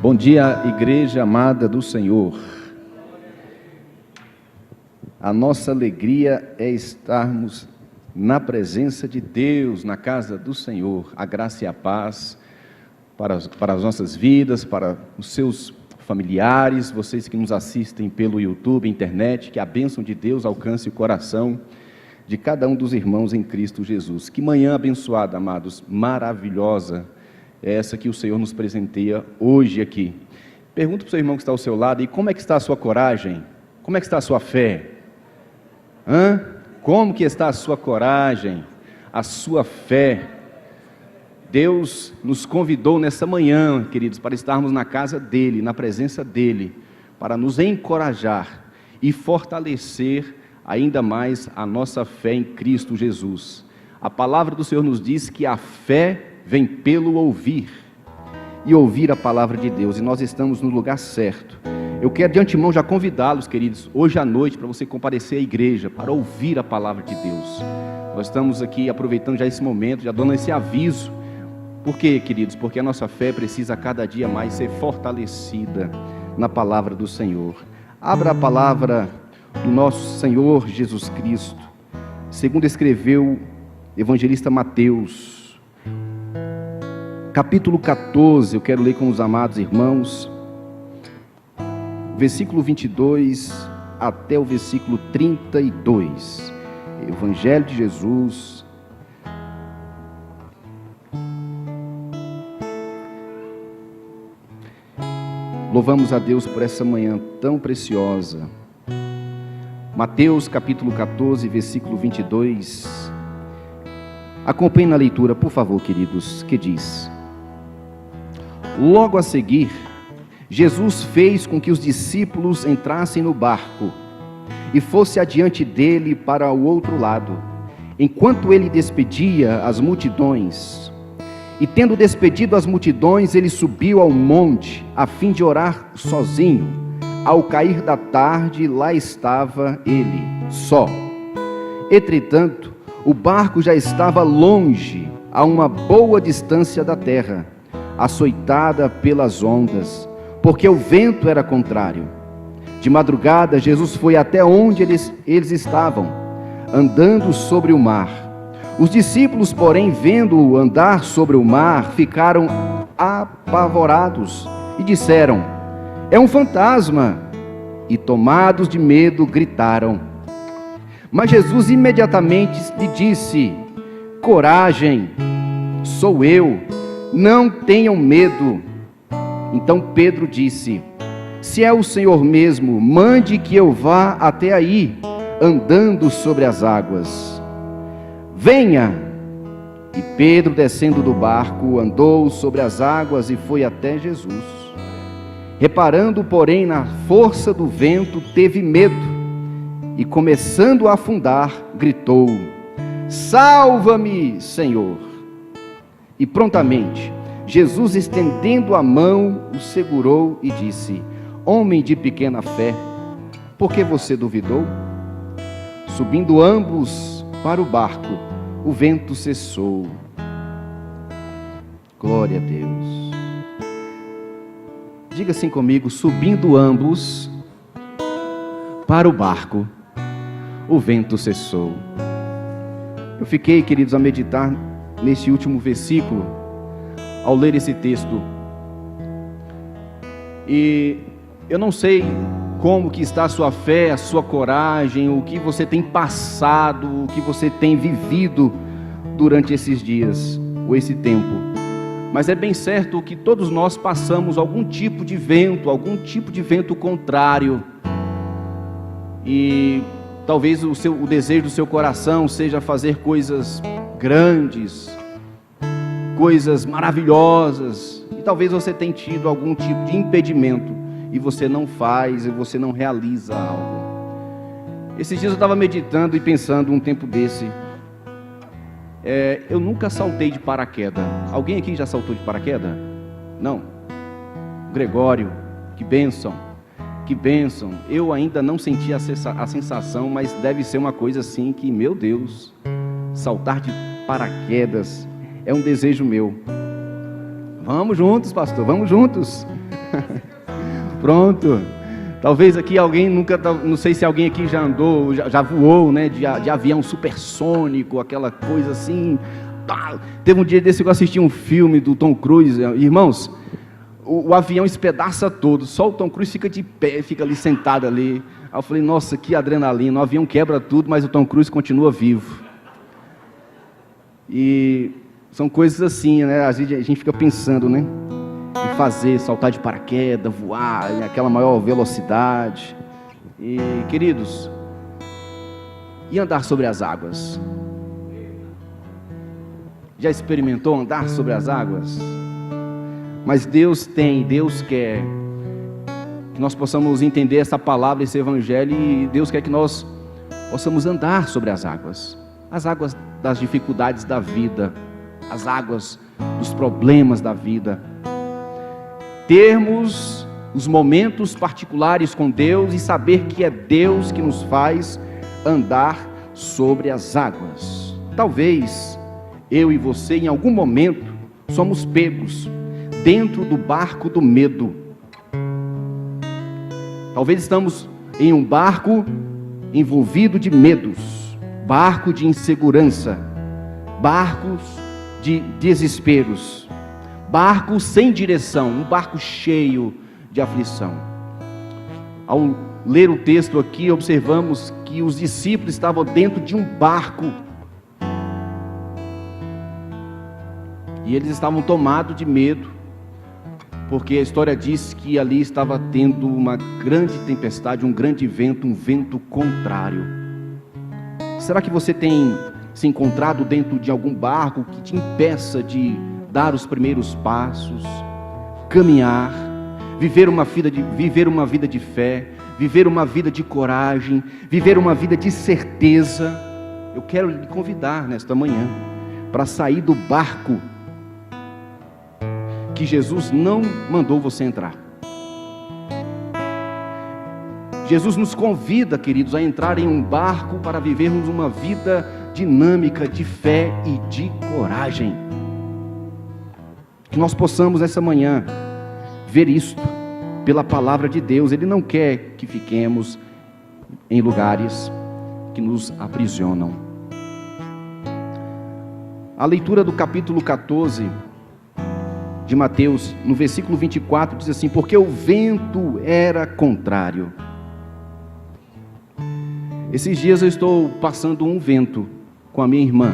Bom dia, igreja amada do Senhor. A nossa alegria é estarmos na presença de Deus, na casa do Senhor. A graça e a paz para as nossas vidas, para os seus familiares, vocês que nos assistem pelo YouTube, internet, que a bênção de Deus alcance o coração de cada um dos irmãos em Cristo Jesus. Que manhã abençoada, amados, maravilhosa é essa que o Senhor nos presenteia hoje aqui. Pergunta para o seu irmão que está ao seu lado, e como é que está a sua coragem? Como é que está a sua fé? Como que está a sua coragem, a sua fé? Deus nos convidou nessa manhã, queridos, para estarmos na casa dEle, na presença dEle, para nos encorajar e fortalecer ainda mais a nossa fé em Cristo Jesus. A palavra do Senhor nos diz que a fé vem pelo ouvir, e ouvir a palavra de Deus, e nós estamos no lugar certo. Eu quero de antemão já convidá-los, queridos, hoje à noite, para você comparecer à igreja, para ouvir a palavra de Deus. Nós estamos aqui aproveitando já esse momento, já dando esse aviso. Por quê, queridos? Porque a nossa fé precisa cada dia mais ser fortalecida na palavra do Senhor. Abra a palavra do nosso Senhor Jesus Cristo, segundo escreveu o evangelista Mateus, capítulo 14, eu quero ler com os amados irmãos, versículo 22 até o versículo 32, Evangelho de Jesus, louvamos a Deus por essa manhã tão preciosa. Mateus capítulo 14, versículo 22, acompanhe na leitura, por favor, queridos, que diz: logo a seguir, Jesus fez com que os discípulos entrassem no barco e fosse adiante dele para o outro lado, enquanto ele despedia as multidões. E tendo despedido as multidões, ele subiu ao monte, a fim de orar sozinho. Ao cair da tarde, lá estava ele, só. Entretanto, o barco já estava longe, a uma boa distância da terra, açoitada pelas ondas, porque o vento era contrário. De madrugada, Jesus foi até onde eles estavam, andando sobre o mar. Os discípulos, porém, vendo-o andar sobre o mar, ficaram apavorados e disseram: é um fantasma! E tomados de medo, gritaram. Mas Jesus imediatamente lhe disse: coragem, sou eu, não tenham medo. Então Pedro disse: se é o Senhor mesmo, mande que eu vá até aí, andando sobre as águas. Venha! E Pedro, descendo do barco, andou sobre as águas e foi até Jesus. Reparando, porém, na força do vento, teve medo, e começando a afundar, gritou: salva-me, Senhor! E prontamente, Jesus, estendendo a mão, o segurou e disse: homem de pequena fé, por que você duvidou? Subindo ambos para o barco, o vento cessou. Glória a Deus. Diga assim comigo: subindo ambos para o barco, o vento cessou. Eu fiquei, queridos, a meditar nesse último versículo, ao ler esse texto, e eu não sei como que está a sua fé, a sua coragem, o que você tem passado, o que você tem vivido durante esses dias, ou esse tempo, mas é bem certo que todos nós passamos algum tipo de vento contrário, e talvez o desejo do seu coração seja fazer coisas grandes, coisas maravilhosas, e talvez você tenha tido algum tipo de impedimento, e você não faz, e você não realiza algo. Esses dias eu estava meditando e pensando um tempo desse, eu nunca saltei de paraquedas. Alguém aqui já saltou de paraquedas? Não? Gregório, que bênção, que bênção. Eu ainda não senti a sensação, mas deve ser uma coisa assim que, meu Deus, saltar de paraquedas é um desejo meu. Vamos juntos, pastor, vamos juntos. Pronto. Talvez aqui alguém nunca, não sei se alguém aqui já andou, já voou, né, de avião supersônico, aquela coisa assim. Teve um dia desse que eu assisti um filme do Tom Cruise, irmãos, o avião espedaça todo, só o Tom Cruise fica de pé, fica ali sentado ali. Aí eu falei, nossa, que adrenalina, o avião quebra tudo, mas o Tom Cruise continua vivo. E são coisas assim, né, às vezes a gente fica pensando, né, em fazer, saltar de paraquedas, voar, aquela maior velocidade. E, queridos, e andar sobre as águas? Já experimentou andar sobre as águas? Mas Deus quer que nós possamos entender essa palavra, esse evangelho, e Deus quer que nós possamos andar sobre as águas das dificuldades da vida, as águas dos problemas da vida, termos os momentos particulares com Deus e saber que é Deus que nos faz andar sobre as águas. Talvez eu e você, em algum momento, somos pegos dentro do barco do medo. Talvez estamos em um barco envolvido de medos, barco de insegurança, barcos de desesperos, barco sem direção, um barco cheio de aflição. Ao ler o texto aqui, observamos que os discípulos estavam dentro de um barco e eles estavam tomados de medo, porque a história diz que ali estava tendo uma grande tempestade, um grande vento, um vento contrário. Será que você tem se encontrado dentro de algum barco que te impeça de dar os primeiros passos, caminhar, viver uma vida de fé, viver uma vida de coragem, viver uma vida de certeza? Eu quero lhe convidar nesta manhã para sair do barco que Jesus não mandou você entrar. Jesus nos convida, queridos, a entrar em um barco para vivermos uma vida dinâmica de fé e de coragem. Que nós possamos essa manhã ver isto pela palavra de Deus. Ele não quer que fiquemos em lugares que nos aprisionam. A leitura do capítulo 14 de Mateus, no versículo 24, diz assim: porque o vento era contrário. Esses dias eu estou passando um vento com a minha irmã.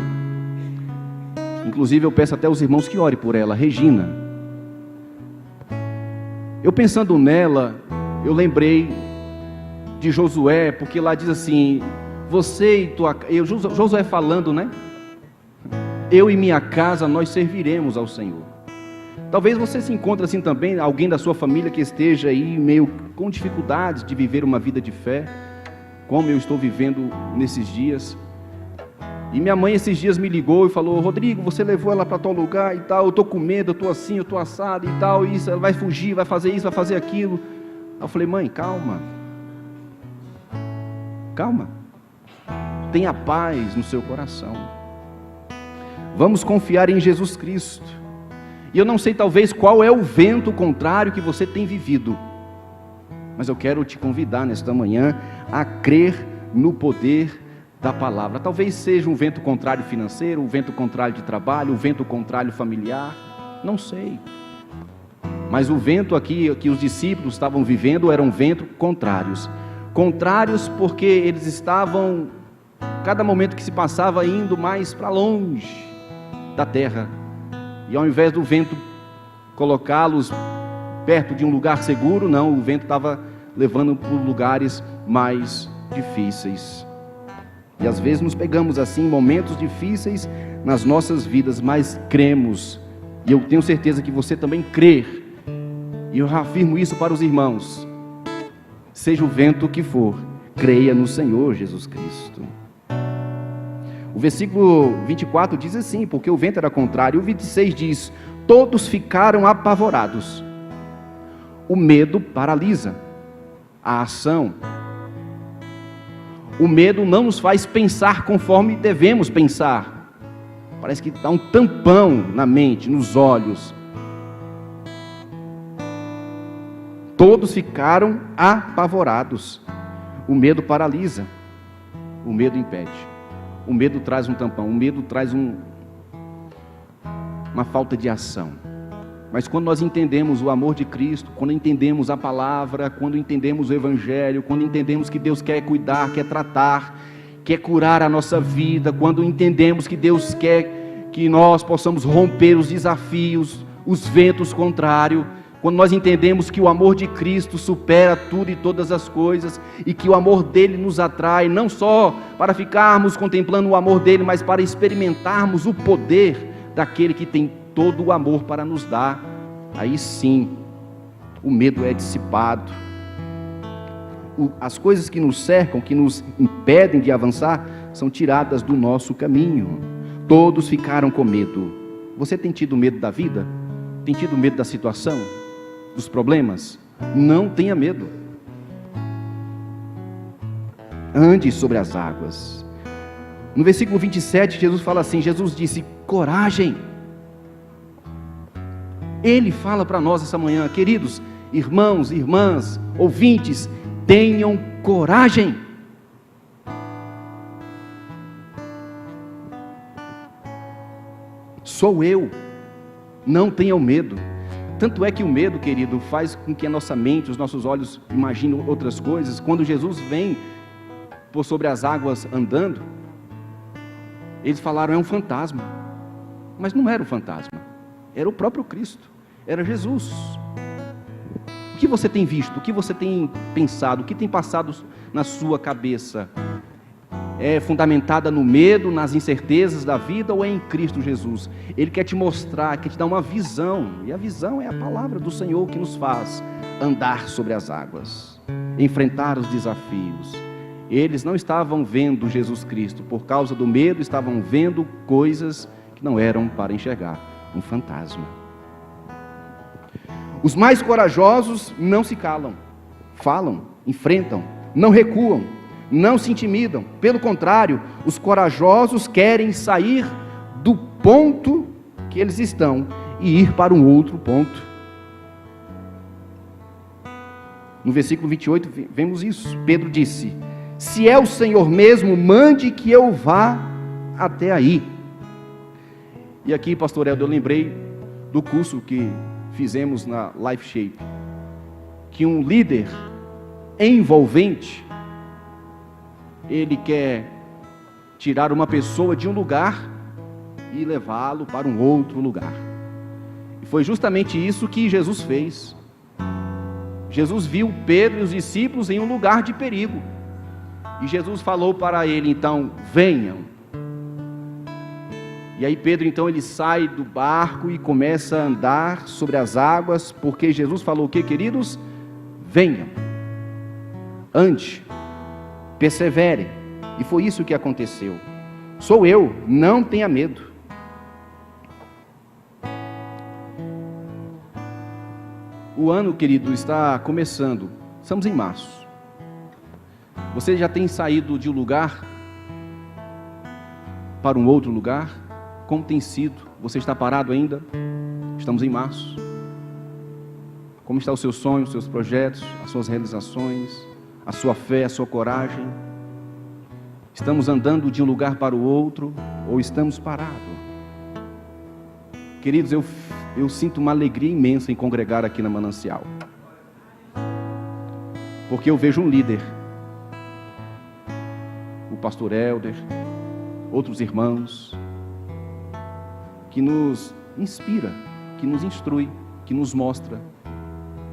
Inclusive eu peço até aos irmãos que orem por ela, Regina. Eu pensando nela, eu lembrei de Josué, porque lá diz assim: você e tua... Josué falando, né? Eu e minha casa, nós serviremos ao Senhor. Talvez você se encontre assim também, alguém da sua família que esteja aí meio com dificuldades de viver uma vida de fé, como eu estou vivendo nesses dias. E minha mãe esses dias me ligou e falou: Rodrigo, você levou ela para tal lugar e tal, eu estou com medo, eu estou assim, eu estou assado e tal, isso, ela vai fugir, vai fazer isso, vai fazer aquilo. Eu falei: mãe, calma, tenha paz no seu coração, vamos confiar em Jesus Cristo. E eu não sei talvez qual é o vento contrário que você tem vivido, mas eu quero te convidar nesta manhã a crer no poder da palavra. Talvez seja um vento contrário financeiro, um vento contrário de trabalho, um vento contrário familiar, não sei. Mas o vento aqui que os discípulos estavam vivendo eram ventos contrários. Contrários porque eles estavam, cada momento que se passava, indo mais para longe da terra. E ao invés do vento colocá-los perto de um lugar seguro, não, o vento estava levando para lugares mais difíceis. E às vezes nos pegamos assim em momentos difíceis nas nossas vidas, mas cremos, e eu tenho certeza que você também crê, e eu afirmo isso para os irmãos: seja o vento que for, creia no Senhor Jesus Cristo. O versículo 24 diz assim: porque o vento era contrário. O 26 diz: todos ficaram apavorados. O medo paralisa a ação. O medo não nos faz pensar conforme devemos pensar. Parece que dá um tampão na mente, nos olhos. Todos ficaram apavorados. O medo paralisa, o medo impede, o medo traz um tampão, o medo traz uma falta de ação. Mas quando nós entendemos o amor de Cristo, quando entendemos a palavra, quando entendemos o Evangelho, quando entendemos que Deus quer cuidar, quer tratar, quer curar a nossa vida, quando entendemos que Deus quer que nós possamos romper os desafios, os ventos contrários, quando nós entendemos que o amor de Cristo supera tudo e todas as coisas, e que o amor dele nos atrai, não só para ficarmos contemplando o amor dele, mas para experimentarmos o poder daquele que tem todo o amor para nos dar, aí sim, o medo é dissipado. As coisas que nos cercam, que nos impedem de avançar, são tiradas do nosso caminho. Todos ficaram com medo. Você tem tido medo da vida? Tem tido medo da situação? Dos problemas? Não tenha medo. Ande sobre as águas. No versículo 27, Jesus fala assim, Jesus disse, coragem. Ele fala para nós essa manhã, queridos irmãos, irmãs, ouvintes, tenham coragem. Sou eu, não tenham medo. Tanto é que o medo, querido, faz com que a nossa mente, os nossos olhos imaginem outras coisas. Quando Jesus vem por sobre as águas andando, eles falaram, é um fantasma. Mas não era um fantasma, era o próprio Cristo, era Jesus. O que você tem visto, o que você tem pensado, o que tem passado na sua cabeça? É fundamentada no medo, nas incertezas da vida, ou é em Cristo Jesus? Ele quer te mostrar, quer te dar uma visão, e a visão é a palavra do Senhor que nos faz andar sobre as águas, enfrentar os desafios. Eles não estavam vendo Jesus Cristo, por causa do medo, estavam vendo coisas que não eram para enxergar, um fantasma. Os mais corajosos não se calam, falam, enfrentam, não recuam, não se intimidam. Pelo contrário, os corajosos querem sair do ponto que eles estão e ir para um outro ponto. No versículo 28 vemos isso. Pedro disse, se é o Senhor mesmo, mande que eu vá até aí. E aqui, pastor Helder, eu lembrei do curso que fizemos na Life Shape, que um líder envolvente, ele quer tirar uma pessoa de um lugar e levá-lo para um outro lugar. E foi justamente isso que Jesus fez. Jesus viu Pedro e os discípulos em um lugar de perigo. E Jesus falou para ele, então, venham. E aí Pedro, então, ele sai do barco e começa a andar sobre as águas, porque Jesus falou o que, queridos? Venham, ande, persevere. E foi isso que aconteceu. Sou eu, não tenha medo. O ano, querido, está começando. Estamos em março. Você já tem saído de um lugar para um outro lugar? Como tem sido? Você está parado ainda? Estamos em março. Como está o seu sonho, os seus projetos, as suas realizações, a sua fé, a sua coragem? Estamos andando de um lugar para o outro ou estamos parados? Queridos, eu sinto uma alegria imensa em congregar aqui na Manancial, porque eu vejo um líder, o pastor Helder, outros irmãos, que nos inspira, que nos instrui, que nos mostra,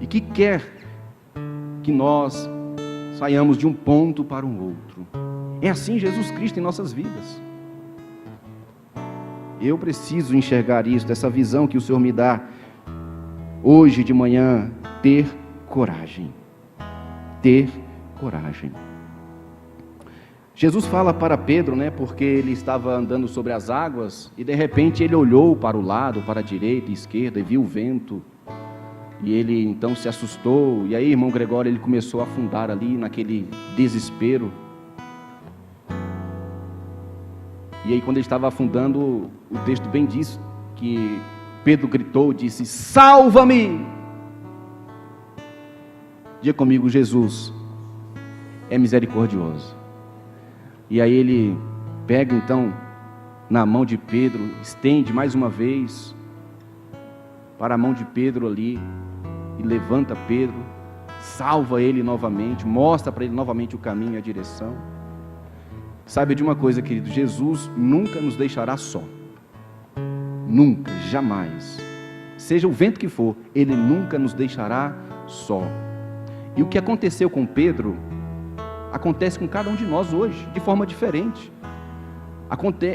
e que quer que nós saiamos de um ponto para um outro. É assim Jesus Cristo em nossas vidas. Eu preciso enxergar isso, essa visão que o Senhor me dá hoje de manhã, ter coragem. Ter coragem. Jesus fala para Pedro, porque ele estava andando sobre as águas e de repente ele olhou para o lado, para a direita e esquerda e viu o vento. E ele então se assustou, e aí, irmão Gregório, ele começou a afundar ali naquele desespero. E aí, quando ele estava afundando, o texto bem diz que Pedro gritou, disse, salva-me! Diga comigo: Jesus é misericordioso. E aí ele pega então na mão de Pedro, estende mais uma vez para a mão de Pedro ali, e levanta Pedro, salva ele novamente, mostra para ele novamente o caminho e a direção. Sabe de uma coisa, querido, Jesus nunca nos deixará só. Nunca, jamais. Seja o vento que for, Ele nunca nos deixará só. E o que aconteceu com Pedro, acontece com cada um de nós hoje, de forma diferente.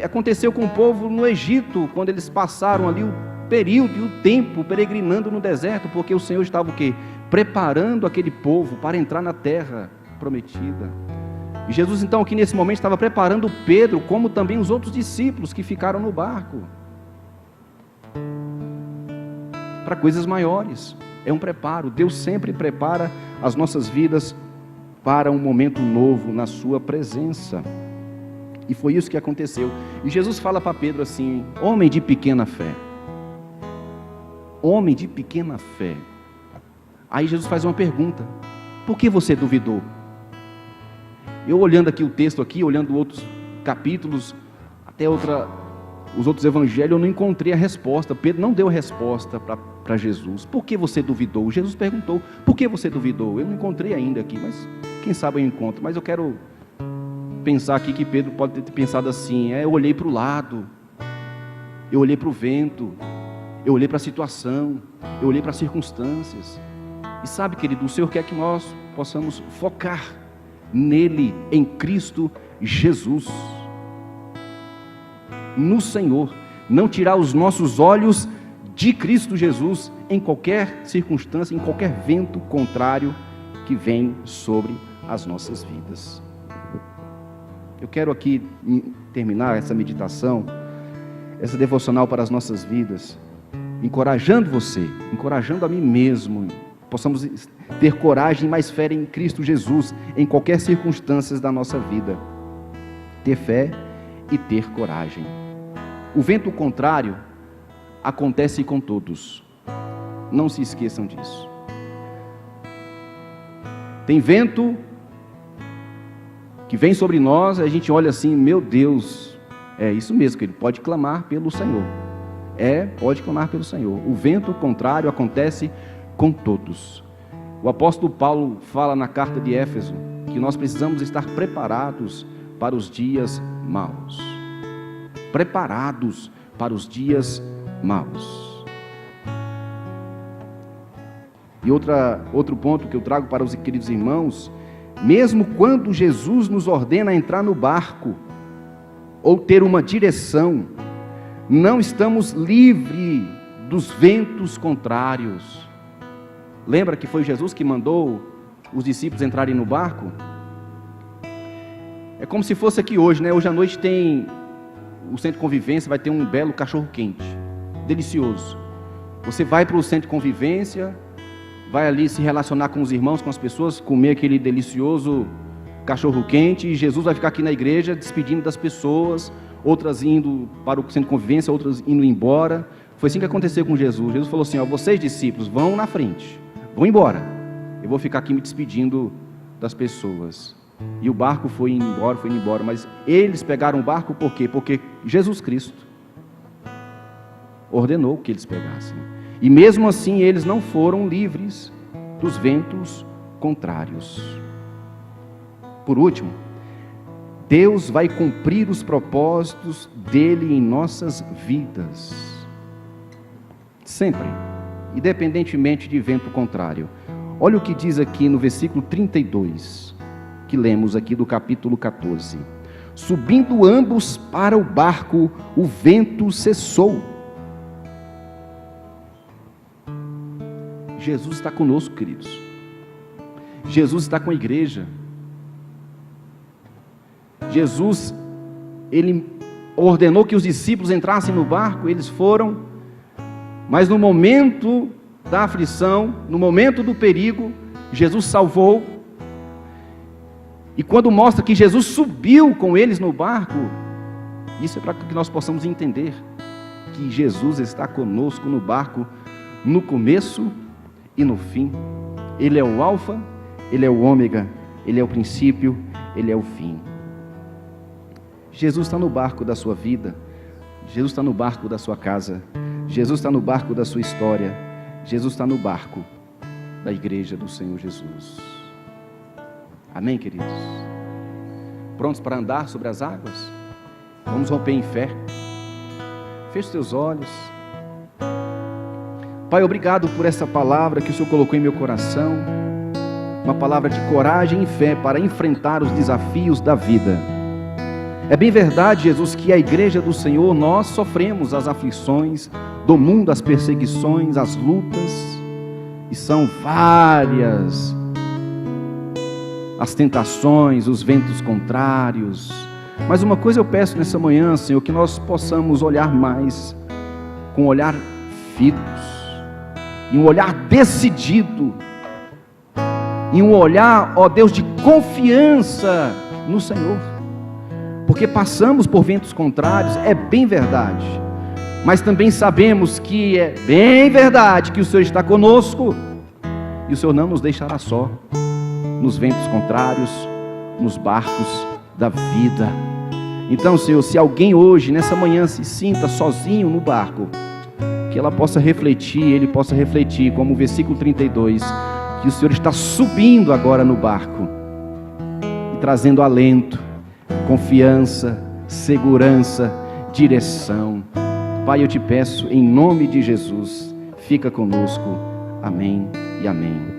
Aconteceu com o povo no Egito, quando eles passaram ali o período e o tempo peregrinando no deserto, porque o Senhor estava o quê? Preparando aquele povo para entrar na terra prometida. E Jesus então aqui nesse momento estava preparando Pedro, como também os outros discípulos que ficaram no barco, para coisas maiores. É um preparo. Deus sempre prepara as nossas vidas para um momento novo na sua presença. E foi isso que aconteceu. E Jesus fala para Pedro assim: homem de pequena fé. Homem de pequena fé. Aí Jesus faz uma pergunta: por que você duvidou? Eu olhando aqui o texto aqui, olhando outros capítulos, até os outros evangelhos, eu não encontrei a resposta. Pedro não deu a resposta para Jesus. Por que você duvidou? Jesus perguntou: por que você duvidou? Eu não encontrei ainda aqui, mas quem sabe eu encontro. Mas eu quero pensar aqui que Pedro pode ter pensado assim: eu olhei para o lado, eu olhei para o vento, eu olhei para a situação, eu olhei para as circunstâncias. E sabe, querido, o Senhor quer que nós possamos focar nele, em Cristo Jesus, no Senhor, não tirar os nossos olhos de Cristo Jesus em qualquer circunstância, em qualquer vento contrário que vem sobre as nossas vidas. Eu quero aqui terminar essa meditação, essa devocional para as nossas vidas, encorajando você, encorajando a mim mesmo, possamos ter coragem e mais fé em Cristo Jesus, em qualquer circunstância da nossa vida. Ter fé e ter coragem. O vento contrário acontece com todos. Não se esqueçam disso. Tem vento que vem sobre nós, a gente olha assim: meu Deus, é isso mesmo, que ele pode clamar pelo Senhor. Pode clamar pelo Senhor. O vento contrário acontece com todos. O apóstolo Paulo fala na carta de Éfeso que nós precisamos estar preparados para os dias maus. Preparados para os dias maus. E outro ponto que eu trago para os queridos irmãos: mesmo quando Jesus nos ordena entrar no barco ou ter uma direção, não estamos livres dos ventos contrários. Lembra que foi Jesus que mandou os discípulos entrarem no barco? É como se fosse aqui hoje, né? Hoje à noite tem o centro de convivência, vai ter um belo cachorro quente, delicioso. Você vai para o centro de convivência, vai ali se relacionar com os irmãos, com as pessoas, comer aquele delicioso cachorro quente, e Jesus vai ficar aqui na igreja despedindo das pessoas, outras indo para o centro de convivência, outras indo embora. Foi assim que aconteceu com Jesus. Jesus falou assim: vocês discípulos, vão na frente, vão embora, eu vou ficar aqui me despedindo das pessoas. E o barco foi indo embora, mas eles pegaram o barco por quê? Porque Jesus Cristo ordenou que eles pegassem. E mesmo assim eles não foram livres dos ventos contrários. Por último, Deus vai cumprir os propósitos dele em nossas vidas, sempre, independentemente de vento contrário. Olha o que diz aqui no versículo 32, que lemos aqui do capítulo 14. Subindo ambos para o barco, o vento cessou. Jesus está conosco, queridos. Jesus está com a igreja. Jesus, ele ordenou que os discípulos entrassem no barco, eles foram, mas no momento da aflição, no momento do perigo, Jesus salvou. E quando mostra que Jesus subiu com eles no barco, isso é para que nós possamos entender que Jesus está conosco no barco, no começo e no fim. Ele é o alfa Ele é o ômega, Ele é o princípio, Ele é o fim. Jesus está no barco da sua vida, Jesus está no barco da sua casa, Jesus está no barco da sua história, Jesus está no barco da igreja do Senhor Jesus. Amém, queridos? Prontos para andar sobre as águas? Vamos romper em fé. Feche seus olhos. Pai, obrigado por essa palavra que o Senhor colocou em meu coração, uma palavra de coragem e fé para enfrentar os desafios da vida. É bem verdade, Jesus, que a igreja do Senhor, nós sofremos as aflições do mundo, as perseguições, as lutas, e são várias as tentações, os ventos contrários. Mas uma coisa eu peço nessa manhã, Senhor, que nós possamos olhar mais com um olhar fitos, e um olhar decidido, e um olhar, ó Deus, de confiança no Senhor, porque passamos por ventos contrários, é bem verdade, mas também sabemos que é bem verdade que o Senhor está conosco, e o Senhor não nos deixará só, nos ventos contrários, nos barcos da vida. Então, Senhor, se alguém hoje, nessa manhã, se sinta sozinho no barco, que ela possa refletir, ele possa refletir, como o versículo 32, que o Senhor está subindo agora no barco, e trazendo alento, confiança, segurança, direção. Pai, eu te peço, em nome de Jesus, fica conosco, amém e amém.